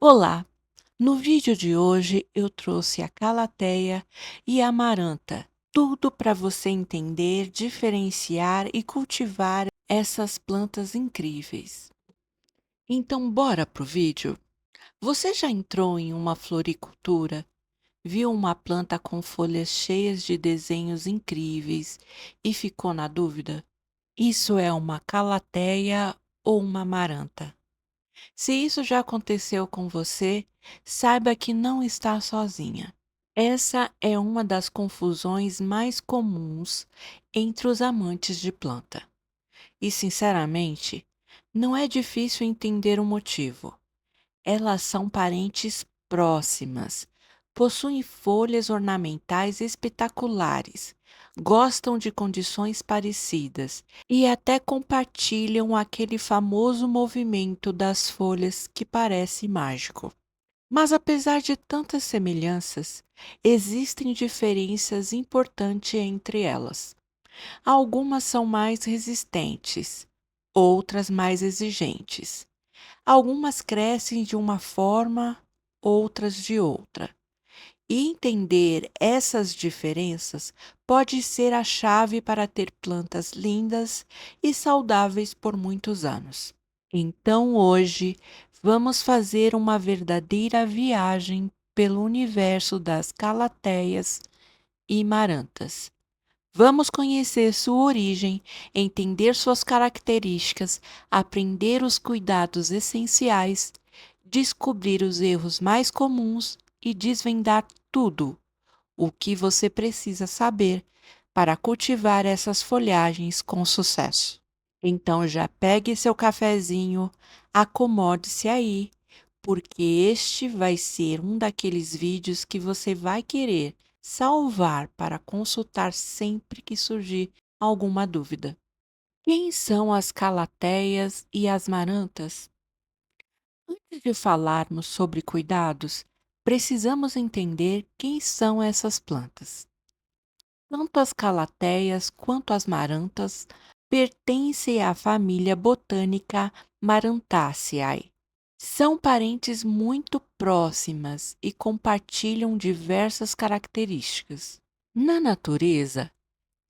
Olá! No vídeo de hoje eu trouxe a calateia e a amaranta, tudo para você entender, diferenciar e cultivar essas plantas incríveis. Então, bora pro vídeo? Você já entrou em uma floricultura, viu uma planta com folhas cheias de desenhos incríveis e ficou na dúvida? Isso é uma calateia ou uma amaranta? Se isso já aconteceu com você, saiba que não está sozinha. Essa é uma das confusões mais comuns entre os amantes de planta. E, sinceramente, não é difícil entender o motivo. Elas são parentes próximas, possuem folhas ornamentais espetaculares, gostam de condições parecidas e até compartilham aquele famoso movimento das folhas que parece mágico. Mas apesar de tantas semelhanças, existem diferenças importantes entre elas. Algumas são mais resistentes, outras mais exigentes. Algumas crescem de uma forma, outras de outra. E entender essas diferenças pode ser a chave para ter plantas lindas e saudáveis por muitos anos. Então, hoje, vamos fazer uma verdadeira viagem pelo universo das calateias e marantas. Vamos conhecer sua origem, entender suas características, aprender os cuidados essenciais, descobrir os erros mais comuns e desvendar tudo o que você precisa saber para cultivar essas folhagens com sucesso. Então já pegue seu cafezinho, acomode-se aí, porque este vai ser um daqueles vídeos que você vai querer salvar para consultar sempre que surgir alguma dúvida. Quem são as calateias e as marantas? Antes de falarmos sobre cuidados, precisamos entender quem são essas plantas. Tanto as calateias quanto as marantas pertencem à família botânica Marantaceae. São parentes muito próximas e compartilham diversas características. Na natureza,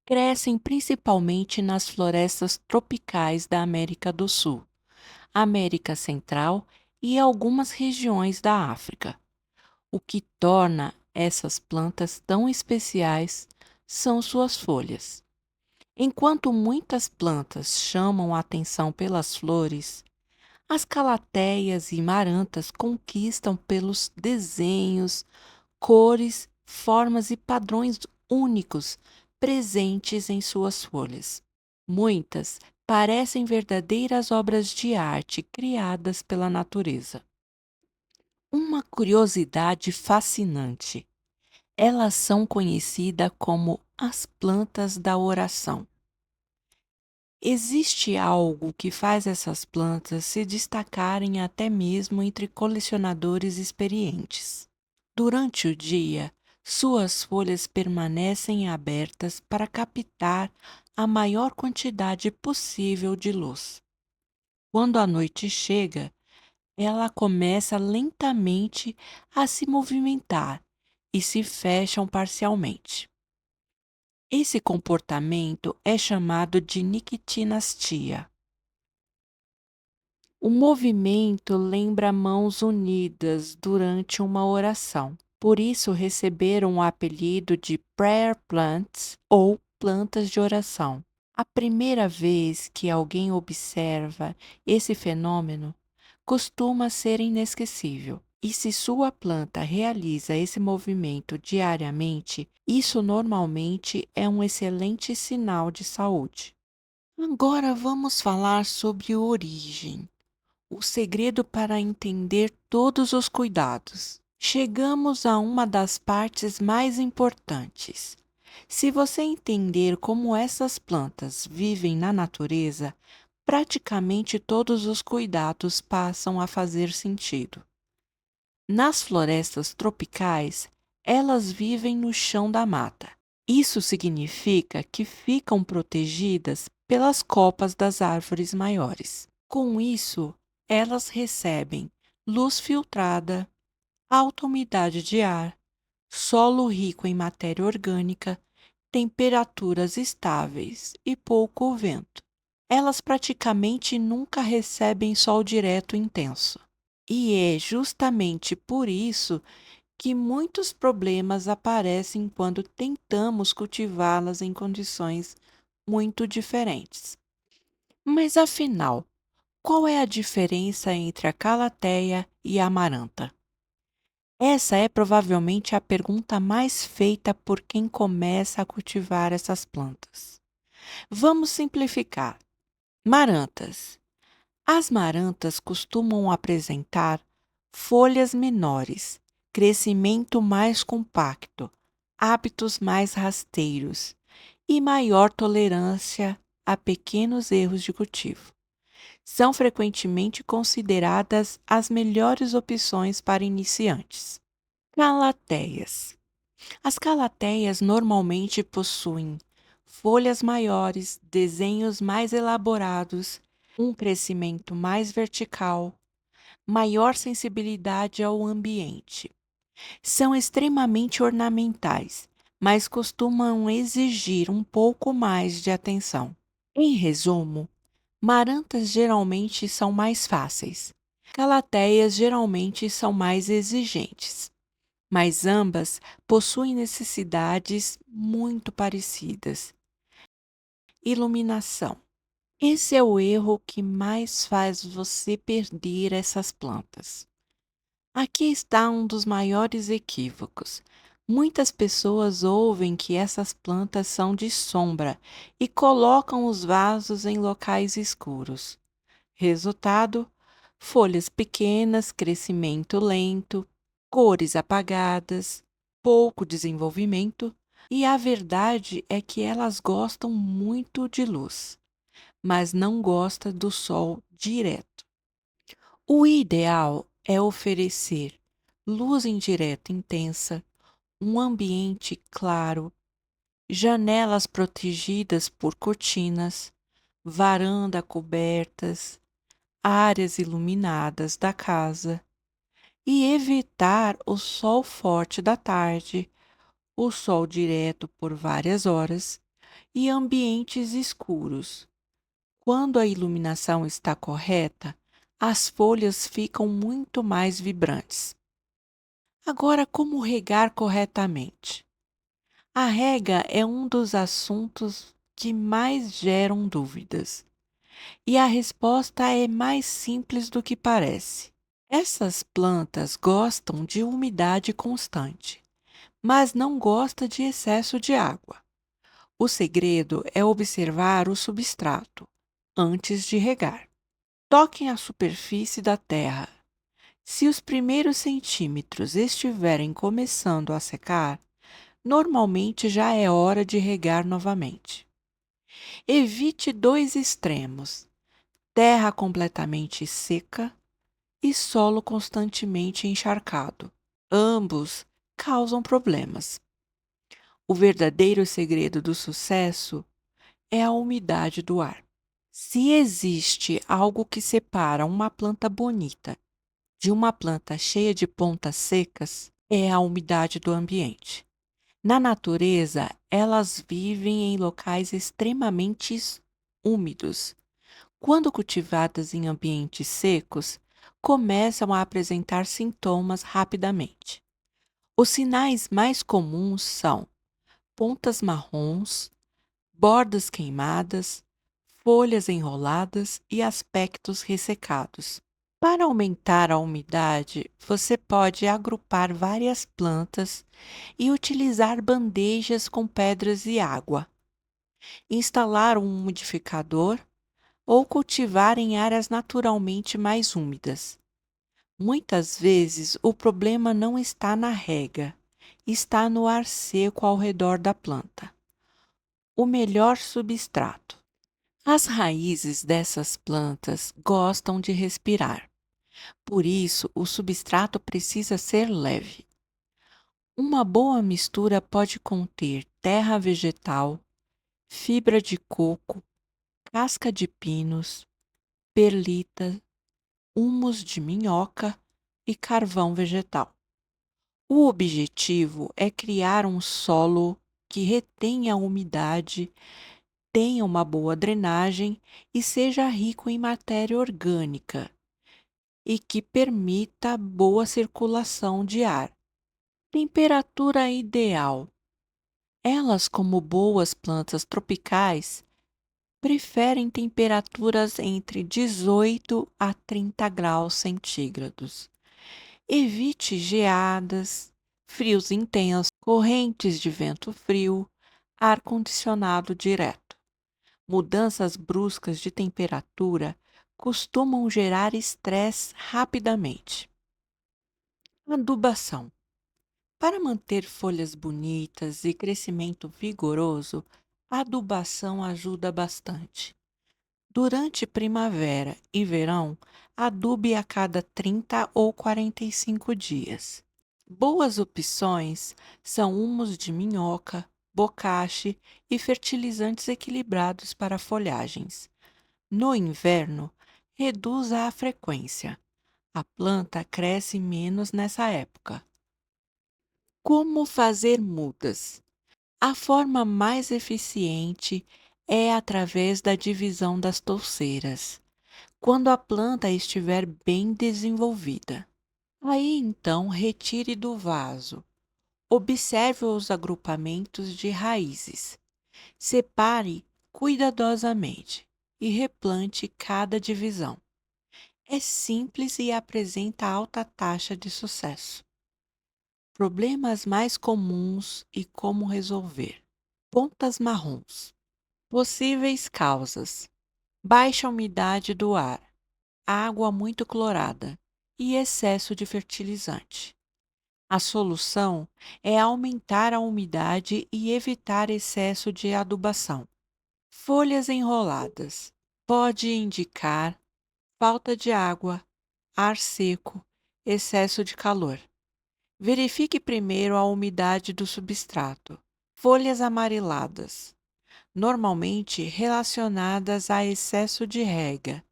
crescem principalmente nas florestas tropicais da América do Sul, América Central e algumas regiões da África. O que torna essas plantas tão especiais são suas folhas. Enquanto muitas plantas chamam a atenção pelas flores, as calateias e marantas conquistam pelos desenhos, cores, formas e padrões únicos presentes em suas folhas. Muitas parecem verdadeiras obras de arte criadas pela natureza. Uma curiosidade fascinante: elas são conhecidas como as plantas da oração. Existe algo que faz essas plantas se destacarem até mesmo entre colecionadores experientes. Durante o dia, suas folhas permanecem abertas para captar a maior quantidade possível de luz. Quando a noite chega, ela começa lentamente a se movimentar e se fecham parcialmente. Esse comportamento é chamado de nictinastia. O movimento lembra mãos unidas durante uma oração. Por isso receberam o apelido de prayer plants ou plantas de oração. A primeira vez que alguém observa esse fenômeno costuma ser inesquecível. E se sua planta realiza esse movimento diariamente, isso normalmente é um excelente sinal de saúde. Agora vamos falar sobre origem, o segredo para entender todos os cuidados. Chegamos a uma das partes mais importantes. Se você entender como essas plantas vivem na natureza, praticamente todos os cuidados passam a fazer sentido. Nas florestas tropicais, elas vivem no chão da mata. Isso significa que ficam protegidas pelas copas das árvores maiores. Com isso, elas recebem luz filtrada, alta umidade de ar, solo rico em matéria orgânica, temperaturas estáveis e pouco vento. Elas praticamente nunca recebem sol direto intenso. E é justamente por isso que muitos problemas aparecem quando tentamos cultivá-las em condições muito diferentes. Mas afinal, qual é a diferença entre a calateia e a amaranta? Essa é provavelmente a pergunta mais feita por quem começa a cultivar essas plantas. Vamos simplificar. Marantas. As marantas costumam apresentar folhas menores, crescimento mais compacto, hábitos mais rasteiros e maior tolerância a pequenos erros de cultivo. São frequentemente consideradas as melhores opções para iniciantes. Calateias. As calateias normalmente possuem folhas maiores, desenhos mais elaborados, um crescimento mais vertical, maior sensibilidade ao ambiente. São extremamente ornamentais, mas costumam exigir um pouco mais de atenção. Em resumo, marantas geralmente são mais fáceis. Calateias geralmente são mais exigentes, mas ambas possuem necessidades muito parecidas. Iluminação. Esse é o erro que mais faz você perder essas plantas. Aqui está um dos maiores equívocos. Muitas pessoas ouvem que essas plantas são de sombra e colocam os vasos em locais escuros. Resultado: folhas pequenas, crescimento lento, cores apagadas, pouco desenvolvimento, e a verdade é que elas gostam muito de luz, mas não gostam do sol direto. O ideal é oferecer luz indireta intensa, um ambiente claro, janelas protegidas por cortinas, varanda cobertas, áreas iluminadas da casa e evitar o sol forte da tarde, o sol direto por várias horas e ambientes escuros. Quando a iluminação está correta, as folhas ficam muito mais vibrantes. Agora, como regar corretamente? A rega é um dos assuntos que mais geram dúvidas, e a resposta é mais simples do que parece. Essas plantas gostam de umidade constante, mas não gostam de excesso de água. O segredo é observar o substrato antes de regar. Toquem a superfície da terra. Se os primeiros centímetros estiverem começando a secar, normalmente já é hora de regar novamente. Evite dois extremos: terra completamente seca e solo constantemente encharcado. Ambos causam problemas. O verdadeiro segredo do sucesso é a umidade do ar. Se existe algo que separa uma planta bonita de uma planta cheia de pontas secas, é a umidade do ambiente. Na natureza, elas vivem em locais extremamente úmidos. Quando cultivadas em ambientes secos, começam a apresentar sintomas rapidamente. Os sinais mais comuns são pontas marrons, bordas queimadas, folhas enroladas e aspectos ressecados. Para aumentar a umidade, você pode agrupar várias plantas e utilizar bandejas com pedras e água, instalar um umidificador ou cultivar em áreas naturalmente mais úmidas. Muitas vezes, o problema não está na rega, está no ar seco ao redor da planta. O melhor substrato. As raízes dessas plantas gostam de respirar. Por isso, o substrato precisa ser leve. Uma boa mistura pode conter terra vegetal, fibra de coco, casca de pinos, perlita, humus de minhoca e carvão vegetal. O objetivo é criar um solo que retenha a umidade, tenha uma boa drenagem e seja rico em matéria orgânica e que permita boa circulação de ar. Temperatura ideal. Elas, como boas plantas tropicais, preferem temperaturas entre 18 a 30 graus centígrados. Evite geadas, frios intensos, correntes de vento frio, ar-condicionado direto. Mudanças bruscas de temperatura costumam gerar estresse rapidamente. Adubação. Para manter folhas bonitas e crescimento vigoroso, a adubação ajuda bastante. Durante primavera e verão, adube a cada 30 ou 45 dias. Boas opções são humus de minhoca, bocache e fertilizantes equilibrados para folhagens. No inverno, reduza a frequência. A planta cresce menos nessa época. Como fazer mudas? A forma mais eficiente é através da divisão das touceiras, quando a planta estiver bem desenvolvida. Aí então retire do vaso. Observe os agrupamentos de raízes. Separe cuidadosamente e replante cada divisão. É simples e apresenta alta taxa de sucesso. Problemas mais comuns e como resolver. Pontas marrons. Possíveis causas: baixa umidade do ar, água muito clorada e excesso de fertilizante. A solução é aumentar a umidade e evitar excesso de adubação. Folhas enroladas. Pode indicar falta de água, ar seco, excesso de calor. Verifique primeiro a umidade do substrato. Folhas amareladas, normalmente relacionadas a excesso de rega,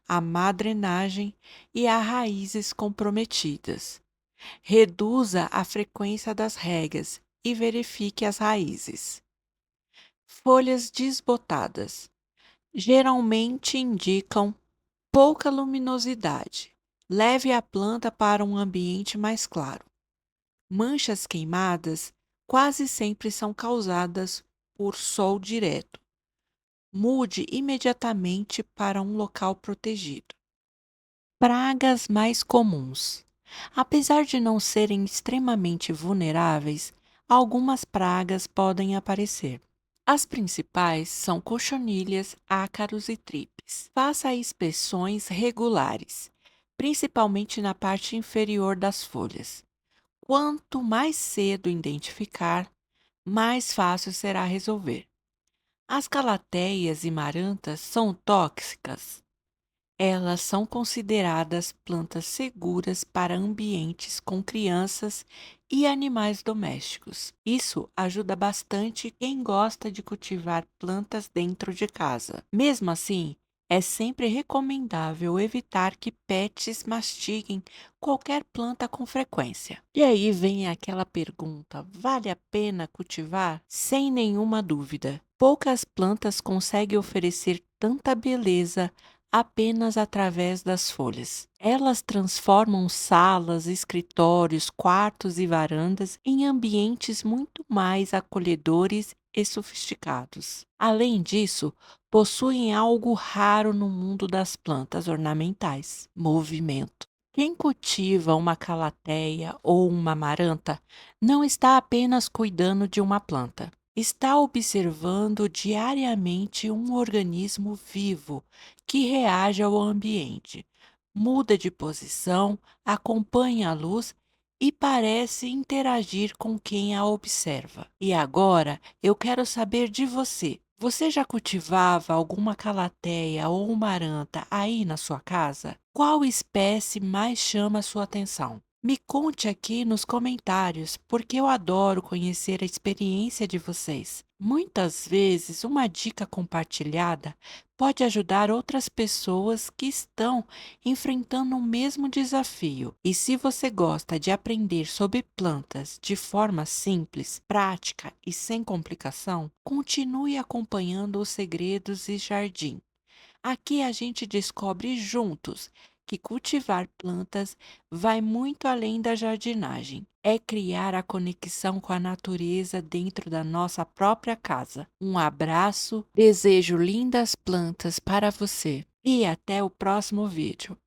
a má drenagem e a raízes comprometidas. Reduza a frequência das regas e verifique as raízes. Folhas desbotadas geralmente indicam pouca luminosidade. Leve a planta para um ambiente mais claro. Manchas queimadas quase sempre são causadas por sol direto. Mude imediatamente para um local protegido. Pragas mais comuns. Apesar de não serem extremamente vulneráveis, algumas pragas podem aparecer. As principais são cochonilhas, ácaros e tripes. Faça inspeções regulares, principalmente na parte inferior das folhas. Quanto mais cedo identificar, mais fácil será resolver. As calateias e marantas são tóxicas. Elas são consideradas plantas seguras para ambientes com crianças e animais domésticos. Isso ajuda bastante quem gosta de cultivar plantas dentro de casa. Mesmo assim, é sempre recomendável evitar que pets mastiguem qualquer planta com frequência. E aí vem aquela pergunta: vale a pena cultivar? Sem nenhuma dúvida. Poucas plantas conseguem oferecer tanta beleza apenas através das folhas. Elas transformam salas, escritórios, quartos e varandas em ambientes muito mais acolhedores e sofisticados. Além disso, possuem algo raro no mundo das plantas ornamentais: movimento. Quem cultiva uma calateia ou uma amaranta não está apenas cuidando de uma planta. Está observando diariamente um organismo vivo que reage ao ambiente, muda de posição, acompanha a luz e parece interagir com quem a observa. E agora eu quero saber de você. Você já cultivava alguma calateia ou uma aranta aí na sua casa? Qual espécie mais chama a sua atenção? Me conte aqui nos comentários, porque eu adoro conhecer a experiência de vocês. Muitas vezes, uma dica compartilhada pode ajudar outras pessoas que estão enfrentando o mesmo desafio. E se você gosta de aprender sobre plantas de forma simples, prática e sem complicação, continue acompanhando os segredos e jardim. Aqui a gente descobre juntos que cultivar plantas vai muito além da jardinagem. É criar a conexão com a natureza dentro da nossa própria casa. Um abraço, desejo lindas plantas para você e até o próximo vídeo.